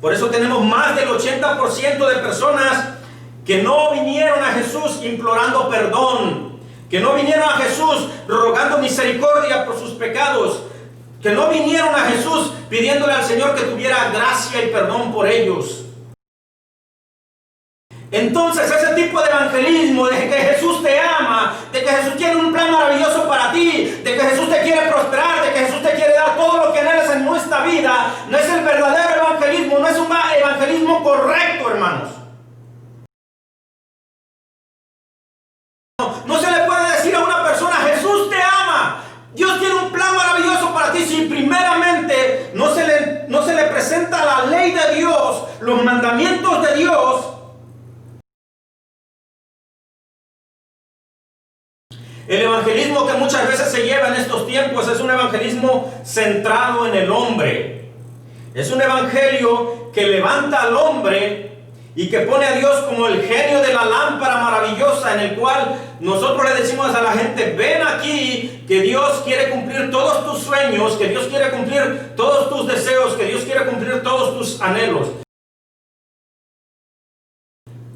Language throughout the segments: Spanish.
Por eso tenemos más del 80% de personas que no vinieron a Jesús implorando perdón, que no vinieron a Jesús rogando misericordia por sus pecados, que no vinieron a Jesús pidiéndole al Señor que tuviera gracia y perdón por ellos. Entonces ese tipo de evangelismo, de que Jesús te ama, de que Jesús tiene un plan maravilloso para ti, de que Jesús te quiere prosperar, de que Jesús te quiere dar todo lo que anhelas en nuestra vida, no es el verdadero evangelismo, no es un evangelismo correcto, hermanos. No se le puede decir a una persona, Jesús te ama, Dios tiene un plan maravilloso para ti, si primeramente no se le presenta la ley de Dios, los mandamientos de Dios. El evangelismo que muchas veces se lleva en estos tiempos es un evangelismo centrado en el hombre. Es un evangelio que levanta al hombre y que pone a Dios como el genio de la lámpara maravillosa, en el cual nosotros le decimos a la gente, ven aquí, que Dios quiere cumplir todos tus sueños, que Dios quiere cumplir todos tus deseos, que Dios quiere cumplir todos tus anhelos.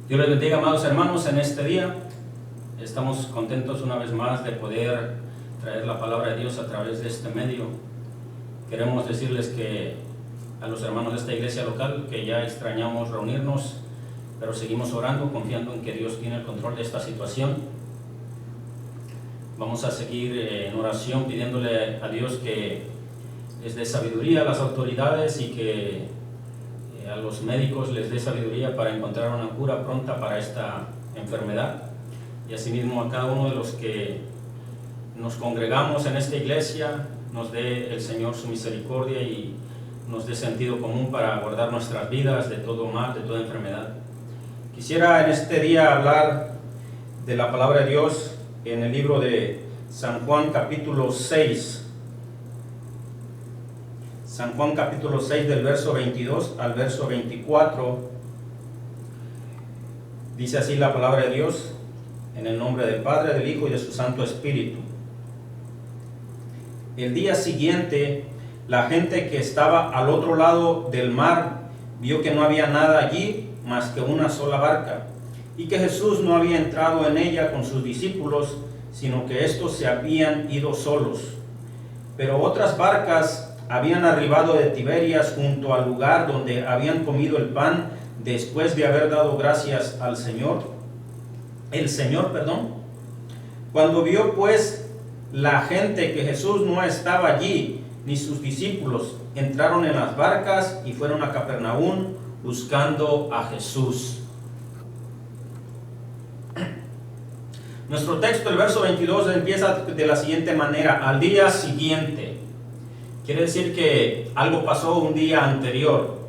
Dios les bendiga, amados hermanos, en este día. Estamos contentos una vez más de poder traer la palabra de Dios a través de este medio. Queremos decirles que a los hermanos de esta iglesia local que ya extrañamos reunirnos, pero seguimos orando, confiando en que Dios tiene el control de esta situación. Vamos a seguir en oración pidiéndole a Dios que les dé sabiduría a las autoridades y que a los médicos les dé sabiduría para encontrar una cura pronta para esta enfermedad. Y asimismo a cada uno de los que nos congregamos en esta iglesia, nos dé el Señor su misericordia y nos dé sentido común para guardar nuestras vidas de todo mal, de toda enfermedad. Quisiera en este día hablar de la palabra de Dios en el libro de San Juan capítulo 6. San Juan capítulo 6 del verso 22 al verso 24. Dice así la palabra de Dios. En el nombre del Padre, del Hijo y de su Santo Espíritu. El día siguiente, la gente que estaba al otro lado del mar vio que no había nada allí más que una sola barca, y que Jesús no había entrado en ella con sus discípulos, sino que éstos se habían ido solos. Pero otras barcas habían arribado de Tiberias junto al lugar donde habían comido el pan después de haber dado gracias al Señor. Cuando vio pues la gente que Jesús no estaba allí, ni sus discípulos, entraron en las barcas y fueron a Capernaum buscando a Jesús. Nuestro texto, el verso 22, empieza de la siguiente manera: al día siguiente. Quiere decir que algo pasó un día anterior.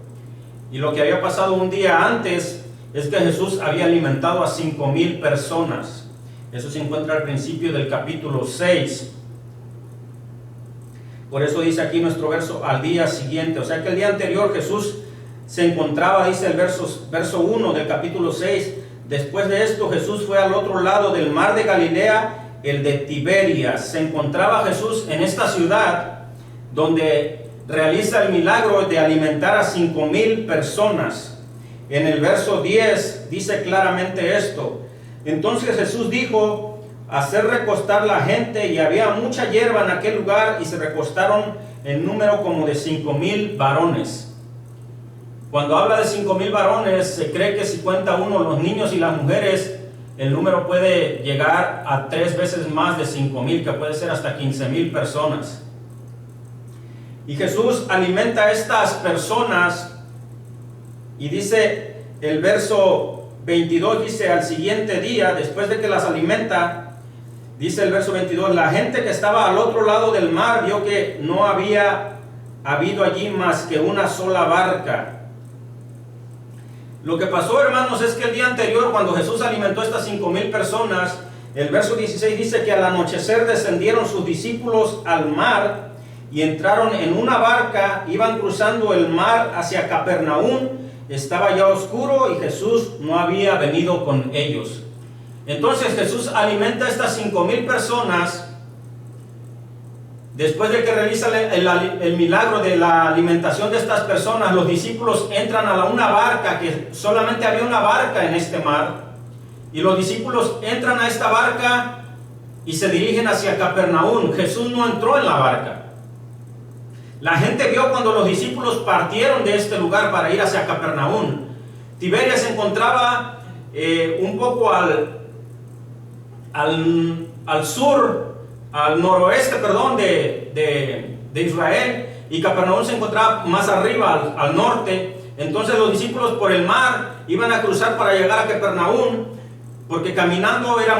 Y lo que había pasado un día antes es que Jesús había alimentado a 5,000 personas. Eso se encuentra al principio del capítulo 6. Por eso dice aquí nuestro verso, al día siguiente. O sea que el día anterior Jesús se encontraba, dice el verso 1 del capítulo 6. Después de esto Jesús fue al otro lado del mar de Galilea, el de Tiberias. Se encontraba Jesús en esta ciudad donde realiza el milagro de alimentar a 5,000 personas. En el verso 10 dice claramente esto. Entonces Jesús dijo, hacer recostar la gente, y había mucha hierba en aquel lugar, y se recostaron en número como de 5,000 varones. Cuando habla de 5,000 varones, se cree que si cuenta uno los niños y las mujeres, el número puede llegar a 3 veces más de 5,000, que puede ser hasta 15,000 personas. Y Jesús alimenta a estas personas. Y dice el verso 22, dice al siguiente día, después de que las alimenta, dice el verso 22, la gente que estaba al otro lado del mar vio que no había habido allí más que una sola barca. Lo que pasó, hermanos, es que el día anterior, cuando Jesús alimentó a estas 5,000 personas, el verso 16 dice que al anochecer descendieron sus discípulos al mar y entraron en una barca, iban cruzando el mar hacia Capernaum. Estaba ya oscuro y Jesús no había venido con ellos. Entonces Jesús alimenta a estas 5,000 personas después de que realiza el milagro de la alimentación de estas personas, los discípulos entran a una barca, que solamente había una barca en este mar, y los discípulos entran a esta barca y se dirigen hacia Capernaum. Jesús no entró en la barca. La gente vio cuando los discípulos partieron de este lugar para ir hacia Capernaum. Tiberias se encontraba un poco al sur, al noroeste, perdón, de Israel, y Capernaum se encontraba más arriba, al norte. Entonces los discípulos por el mar iban a cruzar para llegar a Capernaum, porque caminando era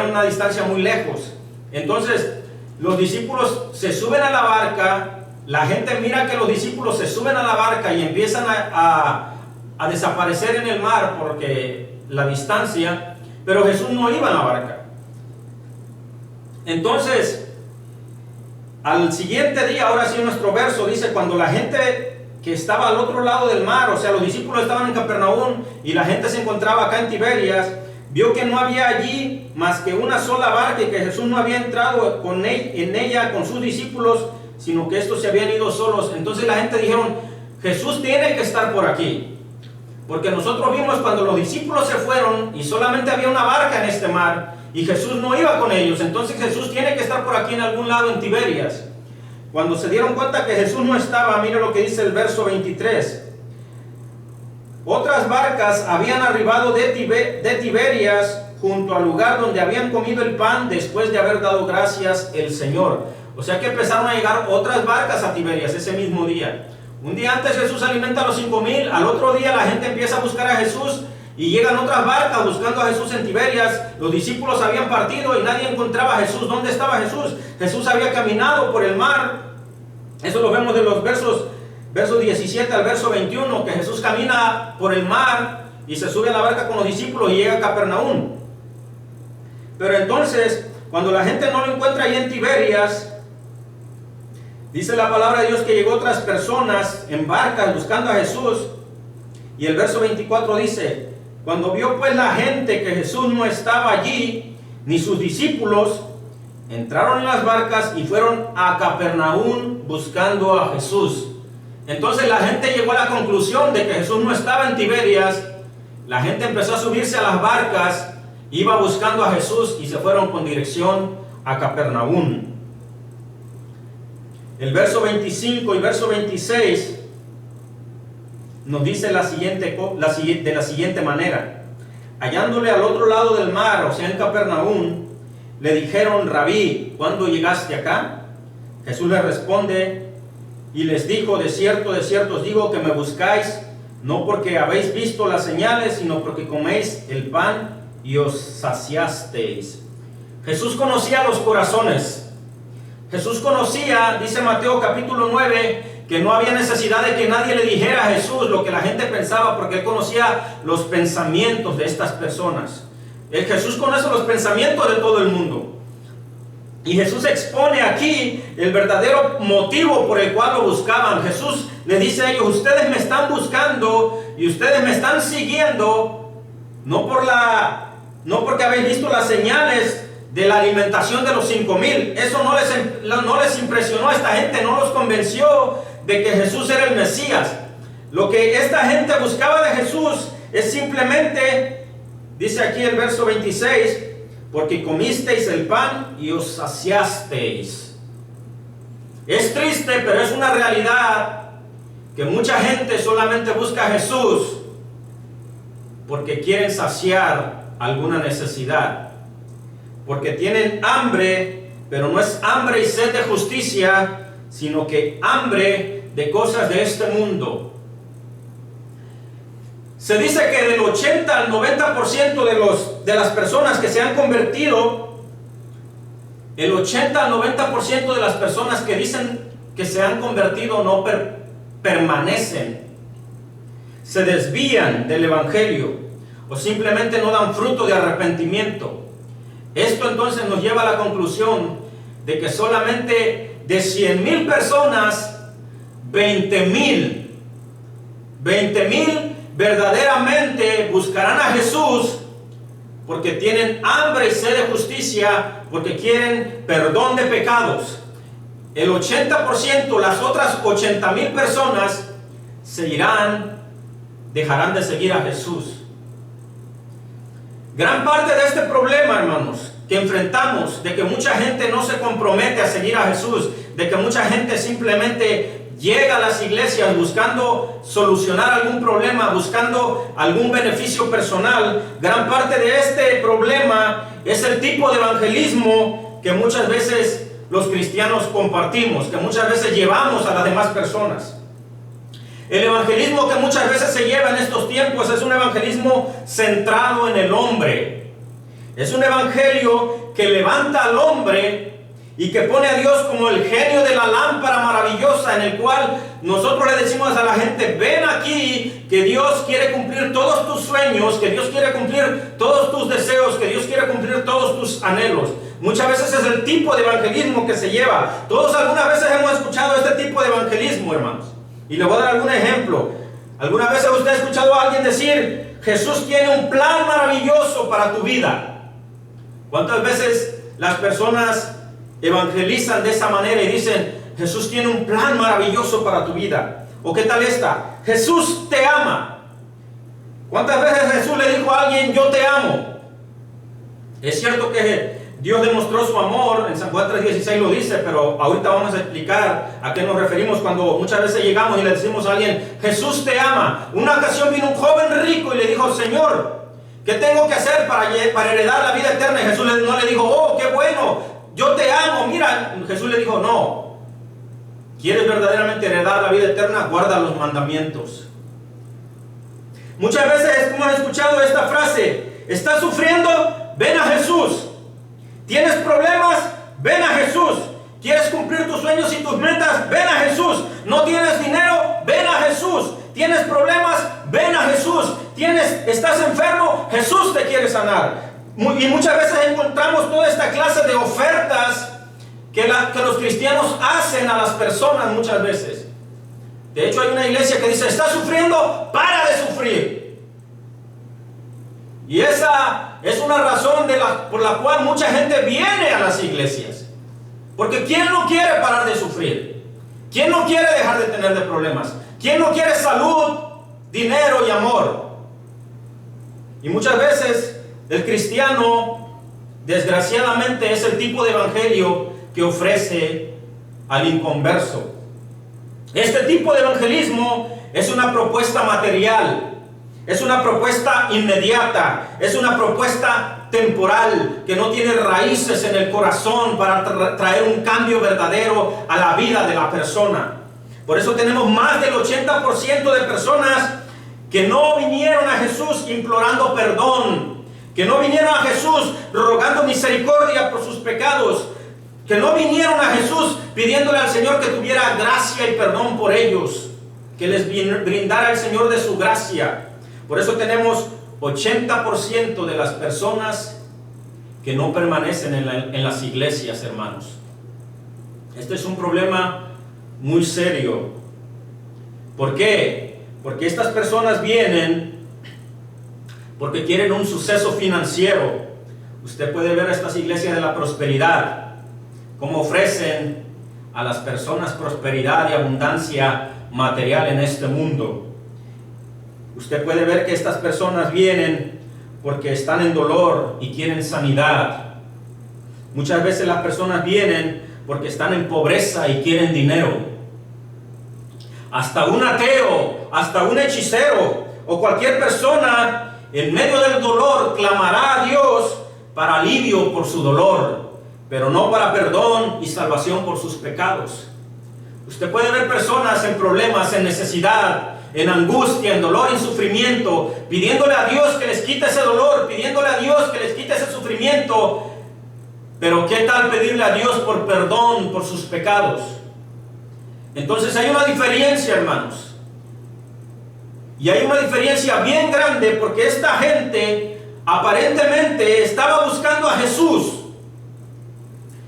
una distancia muy lejos. Entonces los discípulos se suben a la barca. La gente mira que los discípulos se suben a la barca y empiezan a desaparecer en el mar porque la distancia, pero Jesús no iba en la barca. Entonces, al siguiente día, ahora sí nuestro verso dice, cuando la gente que estaba al otro lado del mar, o sea, los discípulos estaban en Capernaum y la gente se encontraba acá en Tiberias, vio que no había allí más que una sola barca y que Jesús no había entrado en ella con sus discípulos, sino que estos se habían ido solos. Entonces la gente dijeron, Jesús tiene que estar por aquí, porque nosotros vimos cuando los discípulos se fueron y solamente había una barca en este mar y Jesús no iba con ellos. Entonces Jesús tiene que estar por aquí en algún lado en Tiberias. Cuando se dieron cuenta que Jesús no estaba, mire lo que dice el verso 23. Otras barcas habían arribado de Tiberias junto al lugar donde habían comido el pan después de haber dado gracias el Señor. O sea que empezaron a llegar otras barcas a Tiberias ese mismo día. Un día antes Jesús alimenta a los 5,000, al otro día la gente empieza a buscar a Jesús y llegan otras barcas buscando a Jesús en Tiberias. Los discípulos habían partido y nadie encontraba a Jesús. ¿Dónde estaba Jesús? Jesús había caminado por el mar. Eso lo vemos de los versos 17 al verso 21, que Jesús camina por el mar y se sube a la barca con los discípulos y llega a Capernaum. Pero entonces, cuando la gente no lo encuentra ahí en Tiberias, dice la palabra de Dios que llegó otras personas en barcas buscando a Jesús. Y el verso 24 dice, cuando vio pues la gente que Jesús no estaba allí, ni sus discípulos, entraron en las barcas y fueron a Capernaum buscando a Jesús. Entonces la gente llegó a la conclusión de que Jesús no estaba en Tiberias. La gente empezó a subirse a las barcas, iba buscando a Jesús y se fueron con dirección a Capernaum. El verso 25 y verso 26 nos dice de la siguiente manera. Hallándole al otro lado del mar, o sea en Capernaum, le dijeron, Rabí, ¿cuándo llegaste acá? Jesús les responde y les dijo, de cierto os digo que me buscáis, no porque habéis visto las señales, sino porque coméis el pan y os saciasteis. Jesús conocía los corazones. Jesús conocía, dice Mateo capítulo 9, que no había necesidad de que nadie le dijera a Jesús lo que la gente pensaba, porque Él conocía los pensamientos de estas personas. Jesús conoce los pensamientos de todo el mundo. Y Jesús expone aquí el verdadero motivo por el cual lo buscaban. Jesús les dice a ellos, ustedes me están buscando y ustedes me están siguiendo, no porque habéis visto las señales de la alimentación de los 5,000. Eso no les impresionó a esta gente, no los convenció de que Jesús era el Mesías. Lo que esta gente buscaba de Jesús es simplemente, dice aquí el verso 26, porque comisteis el pan y os saciasteis. Es triste, pero es una realidad que mucha gente solamente busca a Jesús porque quieren saciar alguna necesidad, porque tienen hambre, pero no es hambre y sed de justicia, sino que hambre de cosas de este mundo. Se dice que del 80 al 90% de las personas que se han convertido, el 80 al 90% de las personas que dicen que se han convertido no permanecen, se desvían del Evangelio o simplemente no dan fruto de arrepentimiento. Esto entonces nos lleva a la conclusión de que solamente de 100,000 personas, 20,000 verdaderamente buscarán a Jesús porque tienen hambre y sed de justicia, porque quieren perdón de pecados. el 80%, las otras 80,000 personas dejarán de seguir a Jesús. Gran parte de este problema, hermanos, que enfrentamos, de que mucha gente no se compromete a seguir a Jesús, de que mucha gente simplemente llega a las iglesias buscando solucionar algún problema, buscando algún beneficio personal, gran parte de este problema es el tipo de evangelismo que muchas veces los cristianos compartimos, que muchas veces llevamos a las demás personas. El evangelismo que muchas veces se lleva en estos tiempos es un evangelismo centrado en el hombre. Es un evangelio que levanta al hombre y que pone a Dios como el genio de la lámpara maravillosa, en el cual nosotros le decimos a la gente: ven aquí, que Dios quiere cumplir todos tus sueños, que Dios quiere cumplir todos tus deseos, que Dios quiere cumplir todos tus anhelos. Muchas veces es el tipo de evangelismo que se lleva. Todos algunas veces hemos escuchado este tipo de evangelismo, hermanos. Y le voy a dar algún ejemplo. ¿Alguna vez usted ha escuchado a alguien decir: Jesús tiene un plan maravilloso para tu vida? ¿Cuántas veces las personas evangelizan de esa manera y dicen: Jesús tiene un plan maravilloso para tu vida? ¿O qué tal esta? Jesús te ama. ¿Cuántas veces Jesús le dijo a alguien: yo te amo? Es cierto que Dios demostró su amor, en San Juan 3:16 lo dice, pero ahorita vamos a explicar a qué nos referimos cuando muchas veces llegamos y le decimos a alguien: Jesús te ama. Una ocasión vino un joven rico y le dijo: Señor, ¿qué tengo que hacer para heredar la vida eterna? Y Jesús no le dijo: oh, qué bueno, yo te amo. Mira, Jesús le dijo: no, ¿quieres verdaderamente heredar la vida eterna? Guarda los mandamientos. Muchas veces hemos escuchado esta frase: ¿estás sufriendo? Ven a Jesús. ¿Tienes problemas? Ven a Jesús. ¿Quieres cumplir tus sueños y tus metas? Ven a Jesús. ¿No tienes dinero? Ven a Jesús. ¿Tienes problemas? Ven a Jesús. ¿Estás enfermo? Jesús te quiere sanar. Y muchas veces encontramos toda esta clase de ofertas que los cristianos hacen a las personas muchas veces. De hecho, hay una iglesia que dice: ¿estás sufriendo? ¡Para de sufrir! Y esa es una razón por la cual mucha gente viene a las iglesias. Porque ¿quién no quiere parar de sufrir? ¿Quién no quiere dejar de tener problemas? ¿Quién no quiere salud, dinero y amor? Y muchas veces el cristiano, desgraciadamente, es el tipo de evangelio que ofrece al inconverso. Este tipo de evangelismo es una propuesta material. Es una propuesta inmediata, es una propuesta temporal que no tiene raíces en el corazón para traer un cambio verdadero a la vida de la persona. Por eso tenemos más del 80% de personas que no vinieron a Jesús implorando perdón, que no vinieron a Jesús rogando misericordia por sus pecados, que no vinieron a Jesús pidiéndole al Señor que tuviera gracia y perdón por ellos, que les brindara el Señor de su gracia. Por eso tenemos 80% de las personas que no permanecen en las iglesias, hermanos. Este es un problema muy serio. ¿Por qué? Porque estas personas vienen porque quieren un suceso financiero. Usted puede ver a estas iglesias de la prosperidad, cómo ofrecen a las personas prosperidad y abundancia material en este mundo. Usted puede ver que estas personas vienen porque están en dolor y quieren sanidad. Muchas veces las personas vienen porque están en pobreza y quieren dinero. Hasta un ateo, hasta un hechicero o cualquier persona en medio del dolor clamará a Dios para alivio por su dolor, pero no para perdón y salvación por sus pecados. Usted puede ver personas en problemas, en necesidad, en angustia, en dolor, en sufrimiento, pidiéndole a Dios que les quite ese dolor, pidiéndole a Dios que les quite ese sufrimiento. Pero ¿qué tal pedirle a Dios por perdón por sus pecados? Entonces hay una diferencia, hermanos. Y hay una diferencia bien grande, porque esta gente aparentemente estaba buscando a Jesús.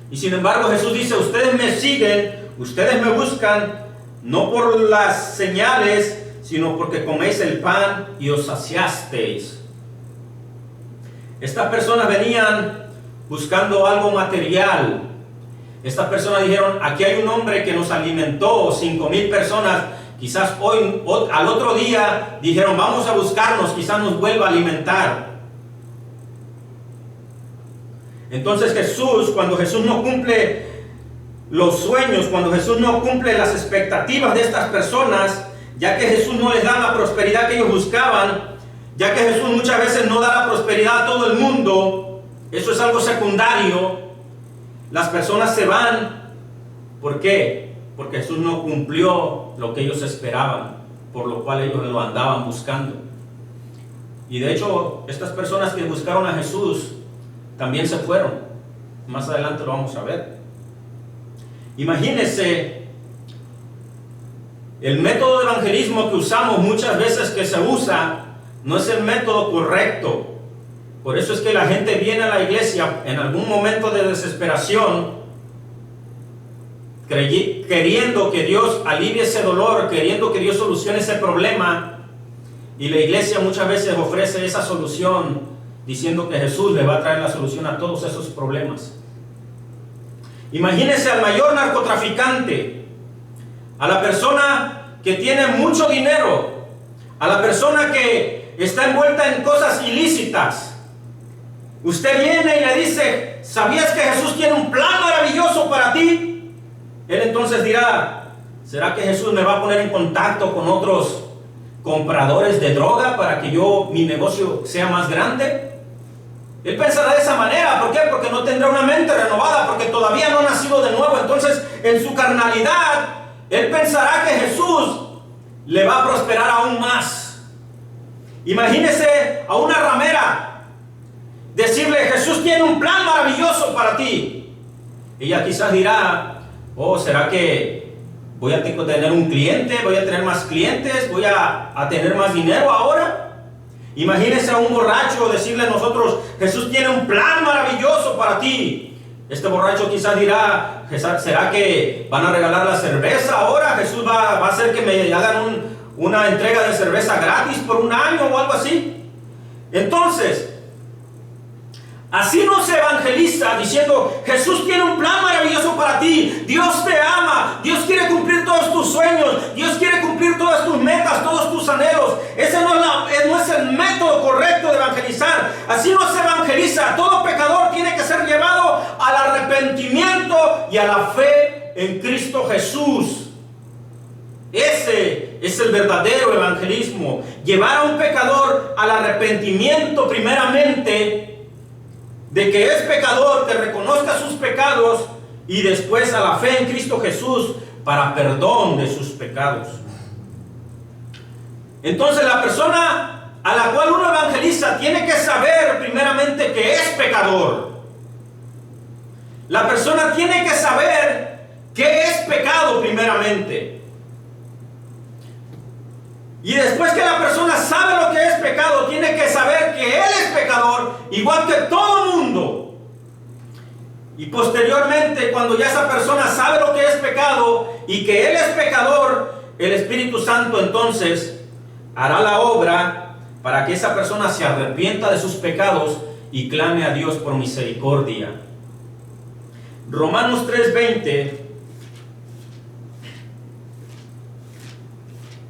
Y sin embargo Jesús dice: ustedes me siguen, ustedes me buscan, no por las señales, sino porque coméis el pan y os saciasteis. Estas personas venían buscando algo material. Estas personas dijeron, aquí hay un hombre que nos alimentó 5,000 personas. Quizás hoy, al otro día, dijeron, vamos a buscarnos, quizás nos vuelva a alimentar. Entonces Jesús, cuando Jesús no cumple los sueños, cuando Jesús no cumple las expectativas de estas personas, ya que Jesús no les da la prosperidad que ellos buscaban, ya que Jesús muchas veces no da la prosperidad a todo el mundo, eso es algo secundario. Las personas se van. ¿Por qué? Porque Jesús no cumplió lo que ellos esperaban, por lo cual ellos lo andaban buscando. Y de hecho, estas personas que buscaron a Jesús también se fueron. Más adelante lo vamos a ver. Imagínense, el método de evangelismo que usamos muchas veces, que se usa, no es el método correcto. Por eso es que la gente viene a la iglesia en algún momento de desesperación, queriendo que Dios alivie ese dolor, queriendo que Dios solucione ese problema, y la iglesia muchas veces ofrece esa solución diciendo que Jesús le va a traer la solución a todos esos problemas. Imagínense al mayor narcotraficante, a la persona que tiene mucho dinero, a la persona que está envuelta en cosas ilícitas. Usted viene y le dice, ¿sabías que Jesús tiene un plan maravilloso para ti? Él entonces dirá, ¿será que Jesús me va a poner en contacto con otros compradores de droga para que mi negocio sea más grande? Él pensará de esa manera. ¿Por qué? Porque no tendrá una mente renovada, porque todavía no ha nacido de nuevo. Entonces, en su carnalidad, él pensará que Jesús le va a prosperar aún más. Imagínese a una ramera decirle, Jesús tiene un plan maravilloso para ti. Ella quizás dirá, oh, ¿será que voy a tener un cliente? ¿Voy a tener más clientes? ¿Voy a tener más dinero ahora? Imagínese a un borracho decirle a nosotros, Jesús tiene un plan maravilloso para ti. Este borracho quizás dirá, ¿será que van a regalar la cerveza ahora? Jesús va a hacer que me hagan una entrega de cerveza gratis por un año o algo así. Entonces, así no se evangeliza diciendo, Jesús tiene un plan maravilloso para ti, Dios te ama, Dios quiere cumplir todos tus sueños, Dios quiere cumplir todas tus metas, todos tus anhelos. Ese no es el método correcto de evangelizar. Así no se evangeliza. Todo pecador tiene que ser llevado al arrepentimiento y a la fe en Cristo Jesús. Ese es el verdadero evangelismo. Llevar a un pecador al arrepentimiento primeramente, de que es pecador, que reconozca sus pecados, y después a la fe en Cristo Jesús para perdón de sus pecados. Entonces la persona a la cual uno evangeliza tiene que saber primeramente que es pecador. La persona tiene que saber que es pecado primeramente. Y después que la persona sabe lo que es pecado, tiene que saber que él es pecador, igual que todo mundo. Y posteriormente, cuando ya esa persona sabe lo que es pecado y que él es pecador, el Espíritu Santo entonces hará la obra para que esa persona se arrepienta de sus pecados y clame a Dios por misericordia. Romanos 3:20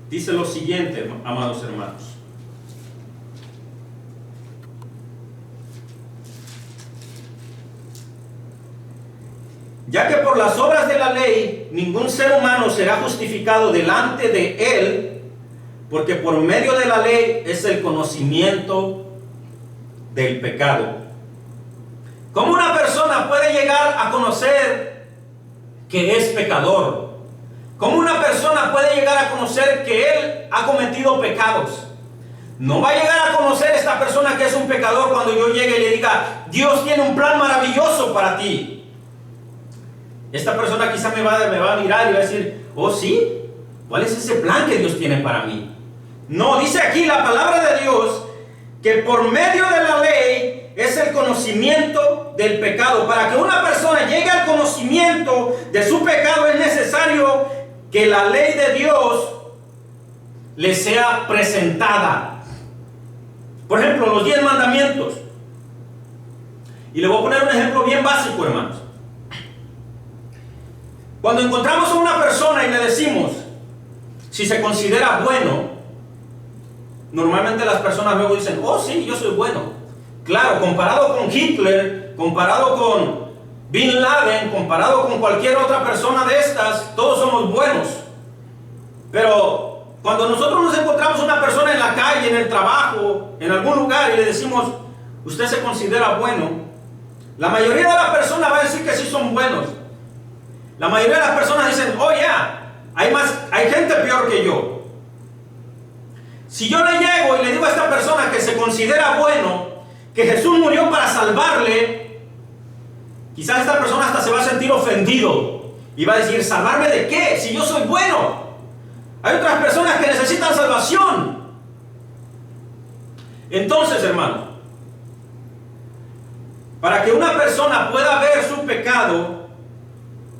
dice lo siguiente, amados hermanos. Ya que por las obras de la ley ningún ser humano será justificado delante de él, porque por medio de la ley es el conocimiento del pecado. ¿Cómo una persona puede llegar a conocer que es pecador? ¿Cómo una persona puede llegar a conocer que él ha cometido pecados? No va a llegar a conocer esta persona que es un pecador cuando yo llegue y le diga, Dios tiene un plan maravilloso para ti. Esta persona quizá me va a mirar y va a decir, oh sí, ¿cuál es ese plan que Dios tiene para mí? No, dice aquí la palabra de Dios que por medio de la ley es el conocimiento del pecado. Para que una persona llegue al conocimiento de su pecado es necesario que la ley de Dios le sea presentada. Por ejemplo, los 10 mandamientos. Y le voy a poner un ejemplo bien básico, hermanos. Cuando encontramos a una persona y le decimos si se considera bueno, normalmente las personas luego dicen, oh sí, yo soy bueno. Claro, comparado con Hitler, comparado con Bin Laden, comparado con cualquier otra persona de estas, todos somos buenos. Pero cuando nosotros nos encontramos una persona en la calle, en el trabajo, en algún lugar y le decimos, usted se considera bueno, la mayoría de las personas va a decir que sí son buenos. La mayoría de las personas dicen, oh ya, hay gente peor que yo. Si yo le llego y le digo a esta persona que se considera bueno, que Jesús murió para salvarle, quizás esta persona hasta se va a sentir ofendido y va a decir, ¿salvarme de qué? Si yo soy bueno. Hay otras personas que necesitan salvación. Entonces, hermano, para que una persona pueda ver su pecado,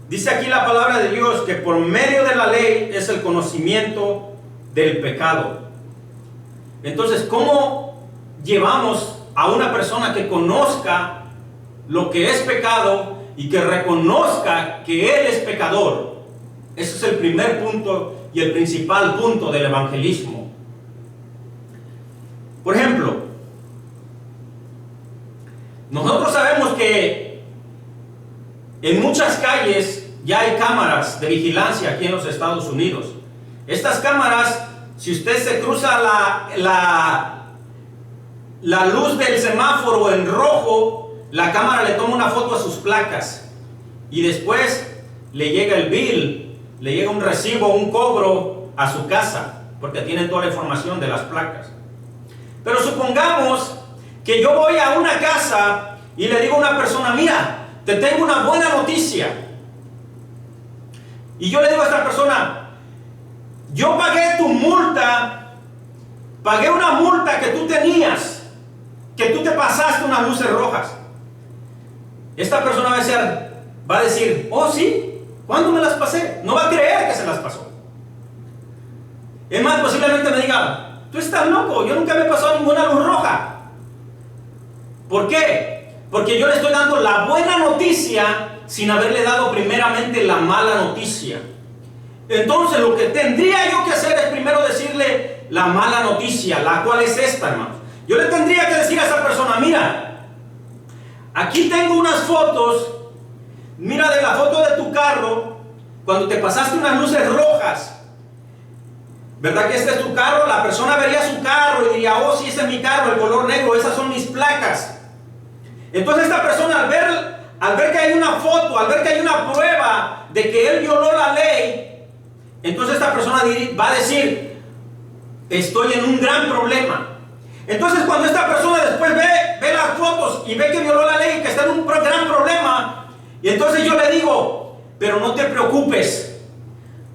dice aquí la palabra de Dios que por medio de la ley es el conocimiento del pecado. Entonces, ¿cómo llevamos a una persona que conozca lo que es pecado y que reconozca que él es pecador? Ese es el primer punto y el principal punto del evangelismo. Por ejemplo, nosotros sabemos que en muchas calles ya hay cámaras de vigilancia aquí en los Estados Unidos. Estas cámaras, si usted se cruza la luz del semáforo en rojo, la cámara le toma una foto a sus placas y después le llega el bill, le llega un recibo, un cobro a su casa, porque tienen toda la información de las placas. Pero supongamos que yo voy a una casa y le digo a una persona, mira, te tengo una buena noticia. Y yo le digo a esta persona, yo pagué tu multa, pagué una multa que tú tenías, que tú te pasaste unas luces rojas. Esta persona va a decir, oh sí, ¿cuándo me las pasé? No va a creer que se las pasó. Es más, posiblemente me diga, tú estás loco, yo nunca me he pasado ninguna luz roja. ¿Por qué? Porque yo le estoy dando la buena noticia sin haberle dado primeramente la mala noticia. Entonces lo que tendría yo que hacer es primero decirle la mala noticia, la cual es esta, hermanos. Yo le tendría que decir a esa persona, mira, aquí tengo unas fotos, mira de la foto de tu carro, cuando te pasaste unas luces rojas. ¿Verdad que este es tu carro? La persona vería su carro y diría, oh, sí, ese es mi carro, el color negro, esas son mis placas. Entonces esta persona al ver que hay una foto, al ver que hay una prueba de que él violó la ley, entonces esta persona va a decir, estoy en un gran problema. Entonces cuando esta persona después ve las fotos y ve que violó la ley, que está en un gran problema, y entonces yo le digo, pero no te preocupes,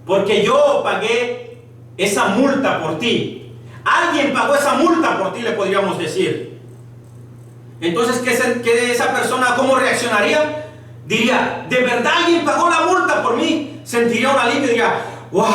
porque yo pagué esa multa por ti. Alguien pagó esa multa por ti, le podríamos decir. Entonces, ¿qué esa persona cómo reaccionaría? Diría, ¿de verdad alguien pagó la multa por mí? Sentiría un alivio y diría, wow,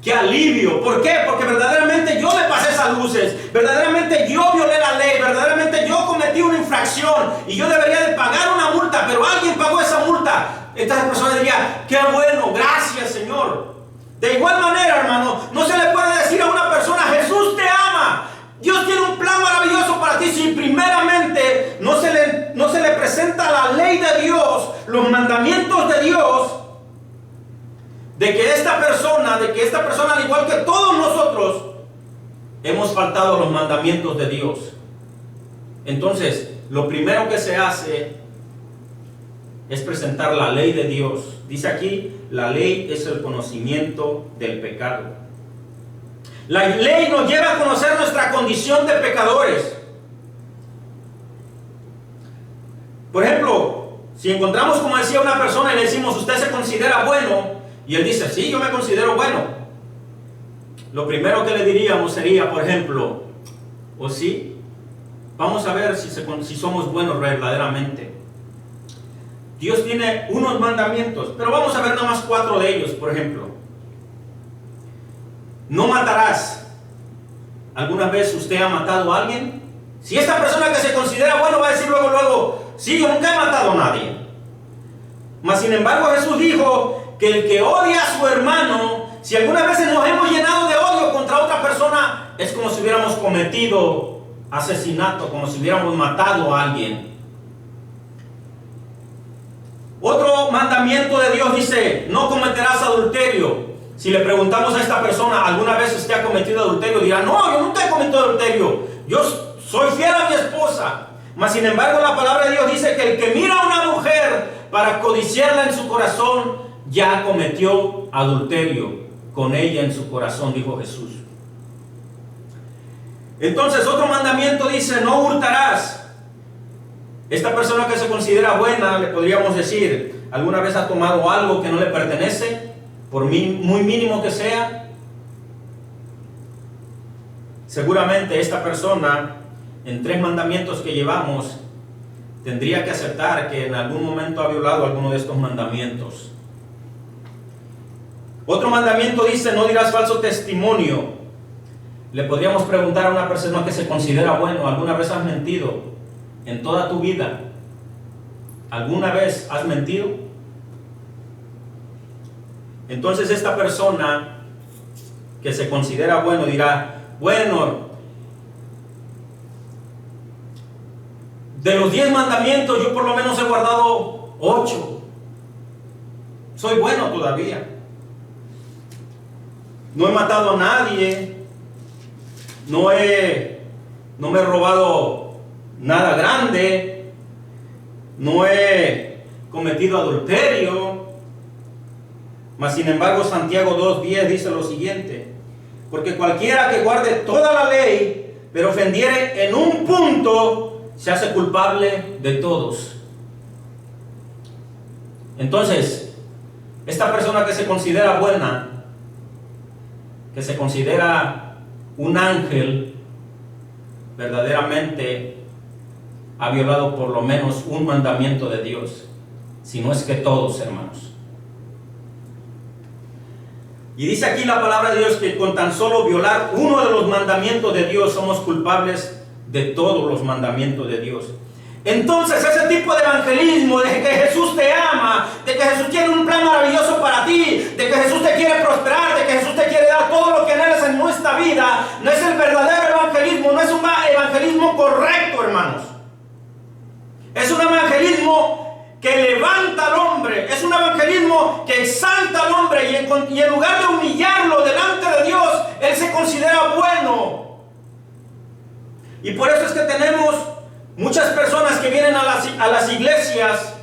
qué alivio. ¿Por qué? Porque verdaderamente yo le pasé esas luces, verdaderamente yo violé la ley, verdaderamente yo cometí una infracción y yo debería de pagar una multa, pero alguien pagó esa multa. Esta persona diría, qué bueno, gracias Señor. De igual manera, hermano, no se le puede decir a una persona, Jesús te ama, Dios tiene un plan maravilloso para ti, si primeramente no se le presenta la ley de Dios, los mandamientos de Dios, de que esta persona, al igual que todos nosotros, hemos faltado a los mandamientos de Dios. Entonces, lo primero que se hace es presentar la ley de Dios. Dice aquí, la ley es el conocimiento del pecado. La ley nos lleva a conocer nuestra condición de pecadores. Por ejemplo, si encontramos, como decía una persona, y le decimos, ¿usted se considera bueno? Y él dice, sí, yo me considero bueno. Lo primero que le diríamos sería, por ejemplo, ¿o sí? Vamos a ver si somos buenos verdaderamente. Dios tiene unos mandamientos, pero vamos a ver nada más 4 de ellos. Por ejemplo, no matarás. ¿Alguna vez usted ha matado a alguien? Si esta persona que se considera bueno va a decir luego, sí, yo nunca he matado a nadie. Mas sin embargo Jesús dijo que el que odia a su hermano, si algunas veces nos hemos llenado de odio contra otra persona, es como si hubiéramos cometido asesinato, como si hubiéramos matado a alguien. Otro mandamiento de Dios dice, no cometerás adulterio. Si le preguntamos a esta persona, ¿alguna vez usted ha cometido adulterio? Dirá, no, yo nunca he cometido adulterio. Yo soy fiel a mi esposa. Mas sin embargo la palabra de Dios dice que el que mira a una mujer para codiciarla en su corazón, ya cometió adulterio con ella en su corazón, dijo Jesús. Entonces otro mandamiento dice, no hurtarás. Esta persona que se considera buena, le podríamos decir, ¿alguna vez ha tomado algo que no le pertenece? Por muy mínimo que sea. Seguramente esta persona, en 3 mandamientos que llevamos, tendría que aceptar que en algún momento ha violado alguno de estos mandamientos. Otro mandamiento dice, no dirás falso testimonio. Le podríamos preguntar a una persona que se considera bueno, ¿alguna vez has mentido en toda tu vida? ¿Alguna vez has mentido? Entonces esta persona que se considera bueno dirá, bueno, de los 10 mandamientos yo por lo menos he guardado 8. Soy bueno todavía. No he matado a nadie. No me he robado nada grande. No he cometido adulterio. Mas sin embargo Santiago 2:10 dice lo siguiente: porque cualquiera que guarde toda la ley, pero ofendiere en un punto, se hace culpable de todos. Entonces, esta persona que se considera buena, que se considera un ángel, verdaderamente ha violado por lo menos un mandamiento de Dios, si no es que todos, hermanos. Y dice aquí la palabra de Dios que con tan solo violar uno de los mandamientos de Dios somos culpables de todos los mandamientos de Dios. Entonces ese tipo de evangelismo de que Jesús te ama, de que Jesús tiene un plan maravilloso para ti, de que Jesús te quiere prosperar, de que Jesús te quiere dar todo lo que anhelas en nuestra vida, no es el verdadero evangelismo, no es un evangelismo correcto, hermanos. Es un evangelismo que levanta al hombre, es un evangelismo que exalta al hombre y en lugar de humillarlo delante de Dios, él se considera bueno. Y por eso es que tenemos muchas personas que vienen a las iglesias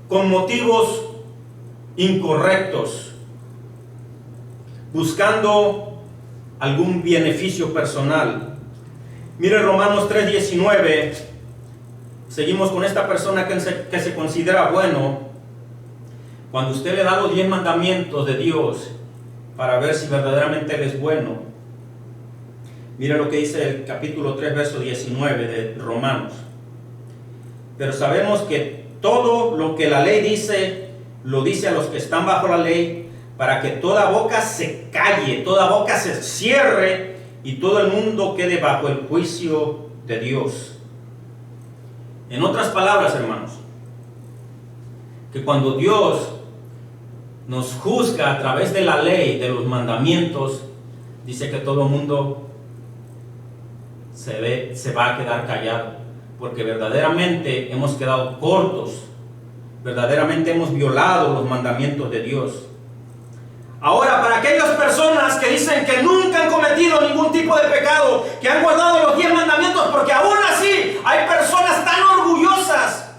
con motivos incorrectos, buscando algún beneficio personal. Mire Romanos 3:19, seguimos con esta persona que se considera bueno. Cuando usted le da los 10 mandamientos de Dios para ver si verdaderamente él es bueno, mira lo que dice el capítulo 3, verso 19 de Romanos. Pero sabemos que todo lo que la ley dice, lo dice a los que están bajo la ley, para que toda boca se calle, toda boca se cierre y todo el mundo quede bajo el juicio de Dios. En otras palabras, hermanos, que cuando Dios nos juzga a través de la ley, de los mandamientos, dice que todo el mundo se va a quedar callado, porque verdaderamente hemos quedado cortos, verdaderamente hemos violado los mandamientos de Dios. Ahora, para aquellas personas que dicen que nunca han cometido ningún tipo de pecado, que han guardado los 10 mandamientos, porque aún así hay personas tan orgullosas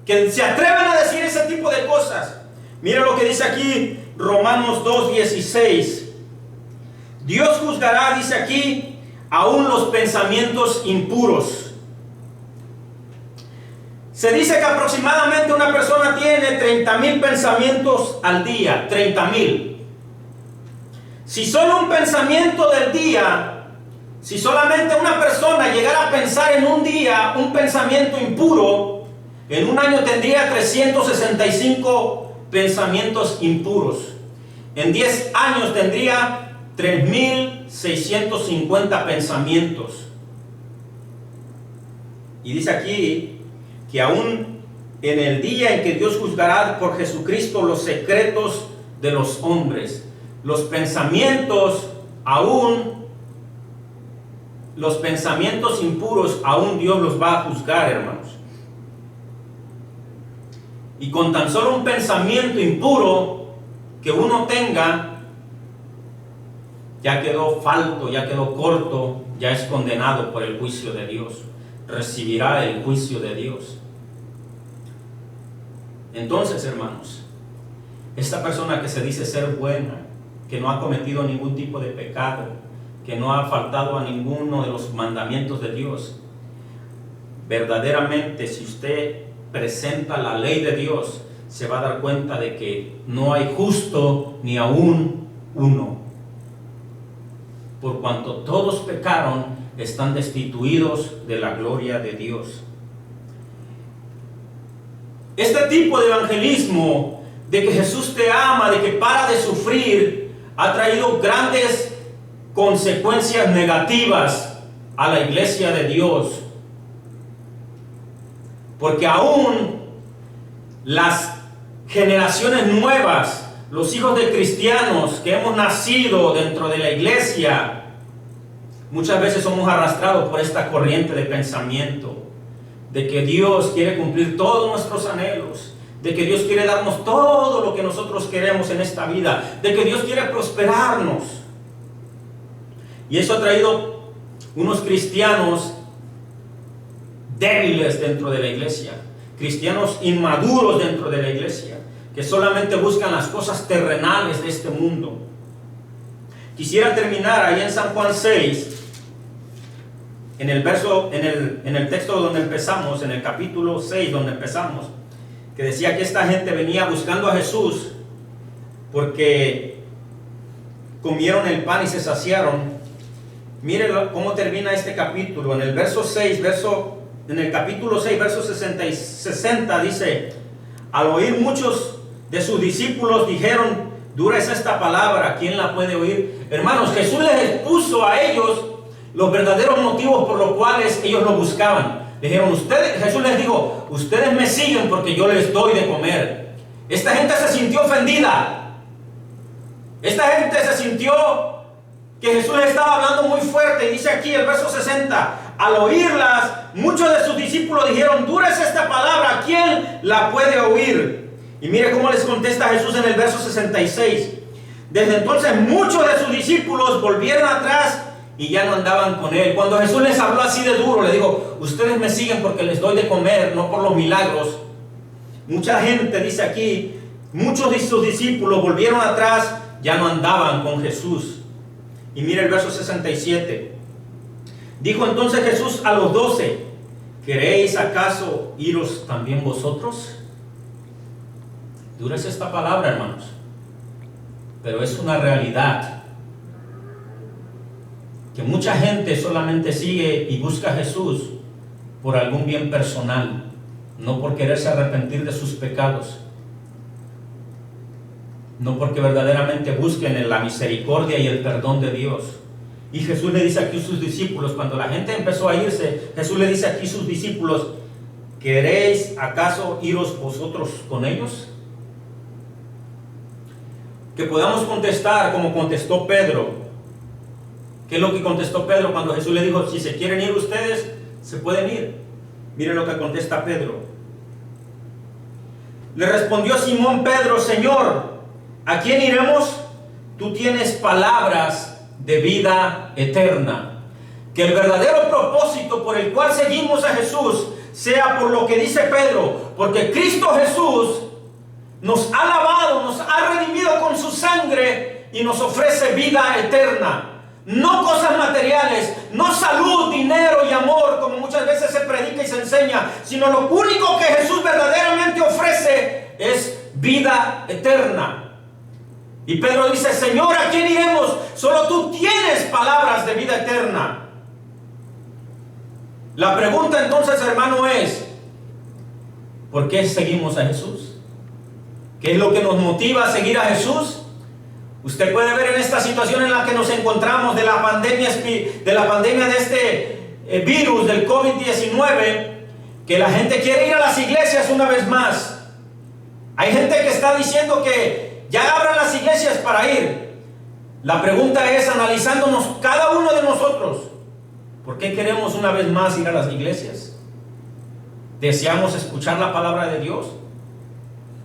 que se atreven a decir ese tipo de cosas. Mira lo que dice aquí Romanos 2:16. Dios juzgará, dice aquí, aún los pensamientos impuros. Se dice que aproximadamente una persona tiene 30,000 pensamientos al día, 30,000. Si solo un pensamiento del día, si solamente una persona llegara a pensar en un día un pensamiento impuro, en un año tendría 365 pensamientos impuros. En 10 años tendría 3,650 pensamientos. Y dice aquí que aún en el día en que Dios juzgará por Jesucristo los secretos de los hombres. Los pensamientos impuros, aún Dios los va a juzgar, hermanos. Y con tan solo un pensamiento impuro que uno tenga, ya quedó falto, ya quedó corto, ya es condenado por el juicio de Dios. Recibirá el juicio de Dios. Entonces, hermanos, esta persona que se dice ser buena, que no ha cometido ningún tipo de pecado, que no ha faltado a ninguno de los mandamientos de Dios, verdaderamente, si usted presenta la ley de Dios, se va a dar cuenta de que no hay justo ni aún uno. Por cuanto todos pecaron, están destituidos de la gloria de Dios. Este tipo de evangelismo, de que Jesús te ama, de que para de sufrir, ha traído grandes consecuencias negativas a la iglesia de Dios. Porque aún las generaciones nuevas, los hijos de cristianos que hemos nacido dentro de la iglesia, muchas veces somos arrastrados por esta corriente de pensamiento, de que Dios quiere cumplir todos nuestros anhelos, de que Dios quiere darnos todo lo que nosotros queremos en esta vida, de que Dios quiere prosperarnos. Y eso ha traído unos cristianos débiles dentro de la iglesia, cristianos inmaduros dentro de la iglesia, que solamente buscan las cosas terrenales de este mundo. Quisiera terminar ahí en San Juan 6, en el texto donde empezamos, en el capítulo 6 donde empezamos, que decía que esta gente venía buscando a Jesús porque comieron el pan y se saciaron. Mire cómo termina este capítulo. En el verso 6, en el capítulo 6, verso 60 dice: al oír muchos de sus discípulos dijeron, dura es esta palabra, ¿quién la puede oír? Hermanos, Jesús les expuso a ellos los verdaderos motivos por los cuales ellos lo buscaban. Dijeron, Jesús les dijo, ustedes me siguen porque yo les doy de comer. Esta gente se sintió ofendida. Esta gente se sintió que Jesús les estaba hablando muy fuerte. Y dice aquí el verso 60, al oírlas, muchos de sus discípulos dijeron, dura es esta palabra, ¿quién la puede oír? Y mire cómo les contesta Jesús en el verso 66. Desde entonces muchos de sus discípulos volvieron atrás y ya no andaban con él. Cuando Jesús les habló así de duro, le dijo, ustedes me siguen porque les doy de comer, no por los milagros. Mucha gente, dice aquí, muchos de sus discípulos volvieron atrás, ya no andaban con Jesús. Y mire el verso 67. Dijo entonces Jesús a los 12, ¿queréis acaso iros también vosotros? Dura es esta palabra, hermanos, pero es una realidad. Que mucha gente solamente sigue y busca a Jesús por algún bien personal, no por quererse arrepentir de sus pecados, no porque verdaderamente busquen en la misericordia y el perdón de Dios. Y Jesús le dice aquí a sus discípulos, cuando la gente empezó a irse, Jesús le dice aquí a sus discípulos, ¿queréis acaso iros vosotros con ellos? Que podamos contestar como contestó Pedro. ¿Qué es lo que contestó Pedro cuando Jesús le dijo, si se quieren ir ustedes, se pueden ir? Miren lo que contesta Pedro. Le respondió Simón Pedro, Señor, ¿a quién iremos? Tú tienes palabras de vida eterna. Que el verdadero propósito por el cual seguimos a Jesús sea por lo que dice Pedro, porque Cristo Jesús nos ha lavado, nos ha redimido con su sangre y nos ofrece vida eterna. No cosas materiales, no salud, dinero y amor, como muchas veces se predica y se enseña, sino lo único que Jesús verdaderamente ofrece es vida eterna. Y Pedro dice, Señor, ¿a quién iremos? Solo tú tienes palabras de vida eterna. La pregunta entonces, hermano, es, ¿por qué seguimos a Jesús? ¿Qué es lo que nos motiva a seguir a Jesús? Usted puede ver en esta situación en la que nos encontramos de la pandemia de este virus del COVID-19, que la gente quiere ir a las iglesias una vez más. Hay gente que está diciendo que ya abran las iglesias para ir. La pregunta es, analizándonos cada uno de nosotros, ¿por qué queremos una vez más ir a las iglesias? ¿Deseamos escuchar la palabra de Dios?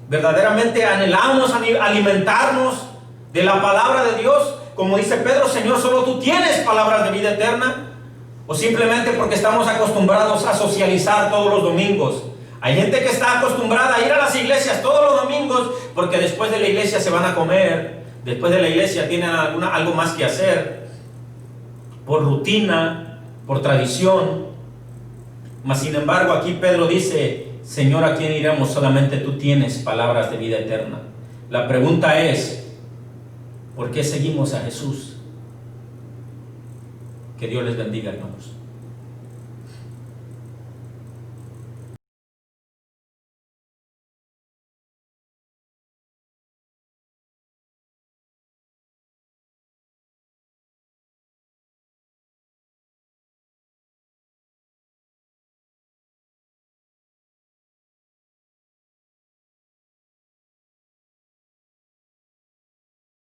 ¿Verdaderamente anhelamos alimentarnos de la palabra de Dios? Como dice Pedro, Señor, solo tú tienes palabras de vida eterna. ¿O simplemente porque estamos acostumbrados a socializar todos los domingos? Hay gente que está acostumbrada a ir a las iglesias todos los domingos porque después de la iglesia se van a comer, después de la iglesia tienen algo más que hacer, por rutina, por tradición. Mas sin embargo aquí Pedro dice, Señor, ¿a quién iremos? Solamente tú tienes palabras de vida eterna. La pregunta es, ¿por qué seguimos a Jesús? Que Dios les bendiga, hermanos.